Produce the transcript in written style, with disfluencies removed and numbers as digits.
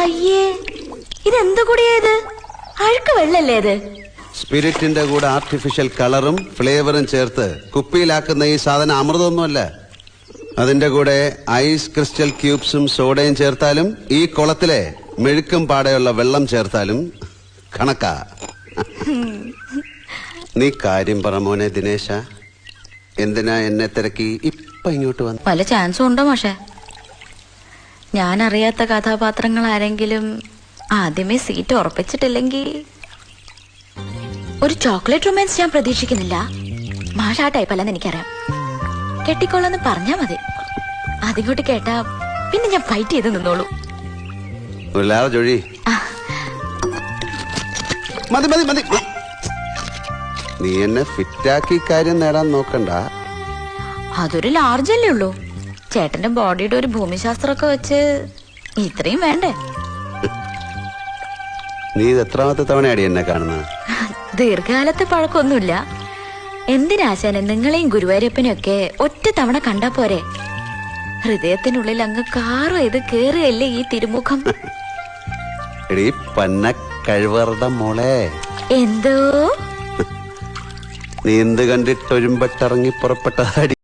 അയ്യേ, ഇതെന്ത് കൂടിയത്? അഴുക്ക് വെള്ളല്ലേ ഇത്? സ്പിരിറ്റിന്റെ കൂടെ ആർട്ടിഫിഷ്യൽ കളറും ഫ്ലേവറും ചേർത്ത് കുപ്പിയിലാക്കുന്ന ഈ സാധനം അമൃതമൊന്നുമല്ല. അതിന്റെ കൂടെ ഐസ് ക്രിസ്റ്റൽ ക്യൂബ്സും സോഡയും ചേർത്താലും ഈ കുളത്തിലെ മെഴുക്കും പാടയുള്ള വെള്ളം ചേർത്താലും കണക്കാ. നീ കാര്യം പറ മോനെ ദിനേശ, എന്തിനാ എന്നെ തിരക്കി ഇപ്പൊ ഇങ്ങോട്ട് വന്നു? പല ചാൻസും ഉണ്ടോ മാഷെ? ഞാൻ അറിയാത്ത കഥാപാത്രങ്ങൾ ആരെങ്കിലും ആദ്യമേ സീറ്റ് ഉറപ്പിച്ചിട്ടില്ലെങ്കിൽ ഒരു ചോക്ലേറ്റ് റൊമാൻസ് ഞാൻ പ്രതീക്ഷിക്കുന്നില്ല. മാഷ ആ ടൈപ്പല്ലെന്ന് എനിക്കറിയാം. കെട്ടിക്കോളെന്ന് പറഞ്ഞാ മതി. അതിങ്ങോട്ട് കേട്ടാ പിന്നെ ഞാൻ ഫൈറ്റ് ചെയ്ത് നിന്നോളൂ. ജോഴി മതി മതി മതി. നീ എന്നെ ഫിറ്റാക്കി കാര്യം നേടാൻ നോക്കണ്ട. അതൊരു ലാർജല്ലേ ഉള്ളൂ. ചേട്ടന്റെ ബോഡിയുടെ ഒരു ഭൂമിശാസ്ത്രമൊക്കെ വെച്ച് ഇത്രയും വേണ്ടേ? നീ ഇത് എത്രാമത്തെ തവണയാടി എന്നെ കാണുന്നത്? ദീർഘകാലത്തെ പഴക്കമൊന്നുമില്ല. എന്തിനാശാനെ നിങ്ങളെയും ഗുരുവായൂരപ്പനെയും ഒക്കെ ഒറ്റ തവണ കണ്ടാ പോരെ? ഹൃദയത്തിനുള്ളിൽ അങ്ങ് കാറും ഇത് കേറുകയല്ലേ ഈ തിരുമുഖം. എടീ പന്ന കഴിവറുടെ മോളെ, എന്തോ നീ എന്ത് കണ്ടിട്ടൊരുമ്പട്ടിറങ്ങി പുറപ്പെട്ടതാടി?